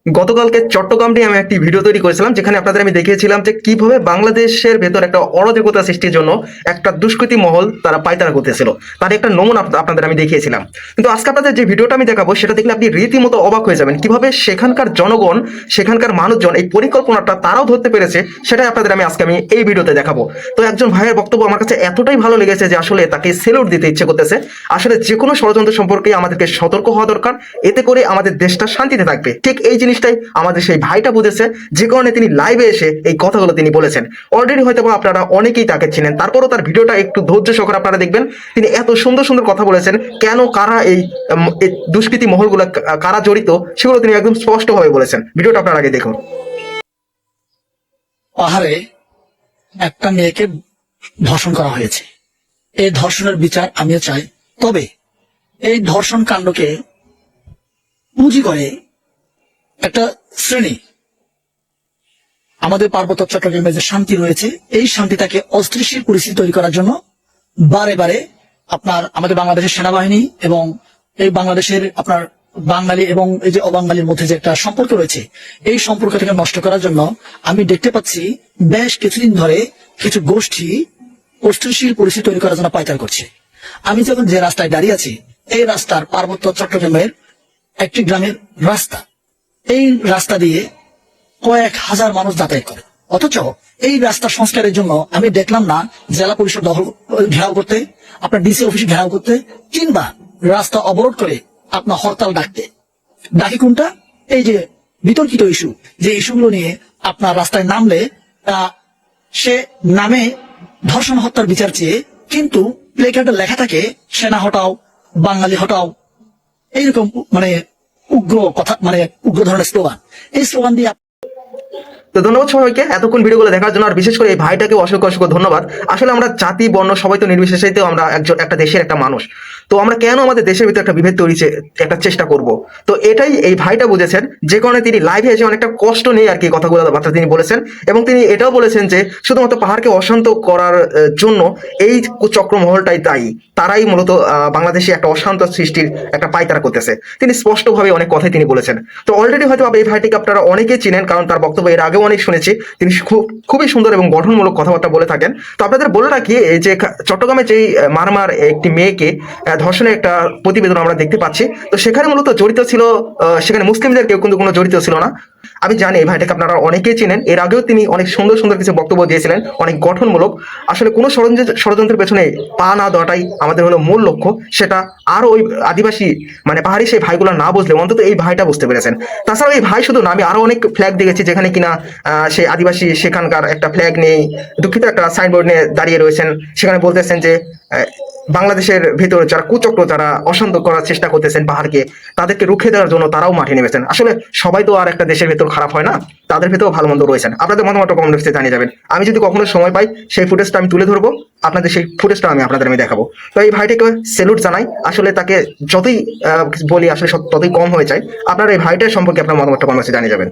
গতকালকে চট্টগ্রাম নিয়ে আমি একটি ভিডিও তৈরি করেছিলাম, যেখানে আপনাদের আমি দেখিয়েছিলাম যে কিভাবে বাংলাদেশের ভেতর একটা অরাজকতা সৃষ্টির জন্য একটা দুষ্কৃতী মহল তারা পায়তারা করতেছিল। তার একটা নমুনা আপনাদের আমি দেখিয়েছিলাম। কিন্তু আজকে আপনাদের যে ভিডিওটা আমি দেখাবো সেটা দেখলে আপনি রীতিমতো অবাক হয়ে যাবেন, কিভাবে সেখানকার জনগণ, সেখানকার মানুষজন এই পরিকল্পনাটা তারাও ধরতে পেরেছে। সেটাই আপনাদের আমি এই ভিডিওতে দেখাবো। তো একজন ভাইয়ের বক্তব্য আমার কাছে এতটাই ভালো লেগেছে যে আসলে তাকে সেলুট দিতে ইচ্ছে করতেছে। আসলে যে কোনো ষড়যন্ত্র সম্পর্কে আমাদেরকে সতর্ক হওয়া দরকার, এতে করে আমাদের দেশটা শান্তিতে থাকবে। ঠিক এই জিনিসটাই আমাদের সেই ভাইটা বুঝেছে, যে কারণে তিনি লাইভে এসে এই কথাগুলো তিনি বলেছেন। অলরেডি হয়তো আপনারা অনেকেই তাকে চিনেন, তারপরও তার ভিডিওটা একটু ধৈর্য সহকারে আপনারা দেখবেন। তিনি এত সুন্দর সুন্দর কথা বলেছেন, কেন কারা এই দুষ্কৃতী মহলগুলো কারা জড়িত সেগুলো তিনি একদম স্পষ্টভাবে বলেছেন। ভিডিওটা আপনারা আগে দেখুন। পাহাড়ে একটা মেয়েকে ধর্ষণ করা হয়েছে। এই ধর্ষণের বিচার আমিও চাই। তবে এই ধর্ষণ কাণ্ডকে পুঁজি করে একটা শ্রেণী আমাদের পার্বত্য চট্টগ্রামে যে শান্তি রয়েছে, এই শান্তিটাকে অস্থিতিশীল পরিস্থিতি তৈরি করার জন্য বারে বারে আমাদের বাংলাদেশের সেনাবাহিনী এবং এই বাংলাদেশের বাঙালি এবং এই যে অবাঙালির মধ্যে যে একটা সম্পর্ক রয়েছে, এই সম্পর্কটাকে নষ্ট করার জন্য আমি দেখতে পাচ্ছি বেশ কিছুদিন ধরে কিছু গোষ্ঠী অস্থিতিশীল পরিস্থিতি তৈরি করার জন্য পায়তারা করছে। আমি যখন যে রাস্তায় দাঁড়িয়ে আছি, এই রাস্তার পার্বত্য চট্টগ্রামের একটি গ্রামের রাস্তা, এই রাস্তা দিয়ে কয়েক হাজার মানুষ যাতায়াত করে। অথচ এই রাস্তা সংস্কারের জন্য আমি দেখলাম না জেলা পরিষদ ঘেরাও করতে, আপনার ডিসি অফিস ঘেরাও করতে, কিংবা রাস্তা অবরোধ করে আপনার হরতাল ডাকি কোনটা? এই যে বিতর্কিত ইস্যু, যে ইস্যুগুলো নিয়ে আপনার রাস্তায় নামলে সে নামে ধর্ষণ হত্যার বিচার চেয়ে, কিন্তু প্লেকার্ডে লেখা থাকে সেনা হটাও, বাঙালি হটাও, এইরকম উগ্র কথা, উগ্র ধরনের স্লোগান। এই স্লোগান দিয়ে তো ধন্যবাদ সবাইকে এতক্ষণ ভিডিওগুলো দেখার জন্য, আর বিশেষ করে এই ভাইটাকে অসংখ্য অসংখ্য ধন্যবাদ। আসলে আমরা জাতি বর্ণ সবাই তো নির্বিশেষে আমরা একটা দেশের একটা মানুষ। তো আমরা কেন আমাদের দেশের ভিতরে একটা বিভেদ তৈরি একটা চেষ্টা করব? তো এটাই এই ভাইটা বুঝেছেন, যে কারণে তিনি লাইভে এসে অনেকটা কষ্ট নেই আর কি কথাগুলো বার্তা তিনি বলেছেন। এবং তিনি এটাও বলেছেন যে শুধুমাত্র পাহাড়কে অশান্ত করার জন্য এই চক্রমহলটাই দায়ী, তারাই মূলত বাংলাদেশে একটা অশান্ত সৃষ্টির একটা পায়তারা করতেছে। তিনি স্পষ্টভাবে অনেক কথাই তিনি বলেছেন। তো অলরেডি হয়তো এই ভাইটিকে আপনারা অনেকেই চিনেন, কারণ তার বক্তব্য এর আগেও অনেক শুনেছি। তিনি খুবই সুন্দর এবং গঠনমূলক কথাবার্তা বলে থাকেন। তো আপনাদের বলে রাখি, এই যে চট্টগ্রামে যেই মারমার একটি মেয়েকে ধর্ষণের একটা প্রতিবেদন আমরা দেখতে পাচ্ছি, তো সেখানে মূলত জড়িত ছিল, সেখানে মুসলিমদের কেউ কিন্তু কোনো জড়িত ছিল না। আমি জানি এই ভাইটাকে আপনারা অনেকেই চিনেন, এর আগেও তিনি অনেক সুন্দর সুন্দর কিছু বক্তব্য দিয়েছিলেন, অনেক গঠনমূলক। আসলে কোনো ষড়যন্ত্রের পেছনে পা না দেওয়াটাই আমাদের হলো মূল লক্ষ্য। সেটা আরো ওই আদিবাসী পাহাড়ি সেই ভাইগুলো না বুঝলে অন্তত এই ভাইটা বুঝতে পেরেছেন। তাছাড়াও এই ভাই শুধু না, আমি আরো অনেক ফ্ল্যাগ দেখেছি যেখানে কিনা সেই আদিবাসী সেখানকার একটা ফ্ল্যাগ নেই, দুঃখিত একটা সাইনবোর্ড নিয়ে দাঁড়িয়ে রয়েছেন। সেখানে বলতেছেন যে বাংলাদেশের ভেতরে যারা কুচক্র, যারা অশান্ত করার চেষ্টা করতেছেন পাহাড়কে, তাদেরকে রুখে দেওয়ার জন্য তারাও মাঠে নেমেছেন। আসলে সবাই তো আর একটা দেশের ভেতর খারাপ হয় না, তাদের ভেতরেও ভালো মন্দ রয়েছেন। আপনাদের মতামত কমেন্ট বক্সে জানিয়ে যাবেন। আমি যদি কখনো সময় পাই সেই ফুটেজটা আমি তুলে ধরবো, আপনাদের সেই ফুটেজটা আমি দেখাবো। তো এই ভাইটাকে সেলুট জানাই। আসলে তাকে যতই বলি আসলে ততই কম হয়ে যায়। আপনারা এই ভাইটার সম্পর্কে আপনার মতামতটা কমেন্ট বক্সে জানিয়ে যাবেন।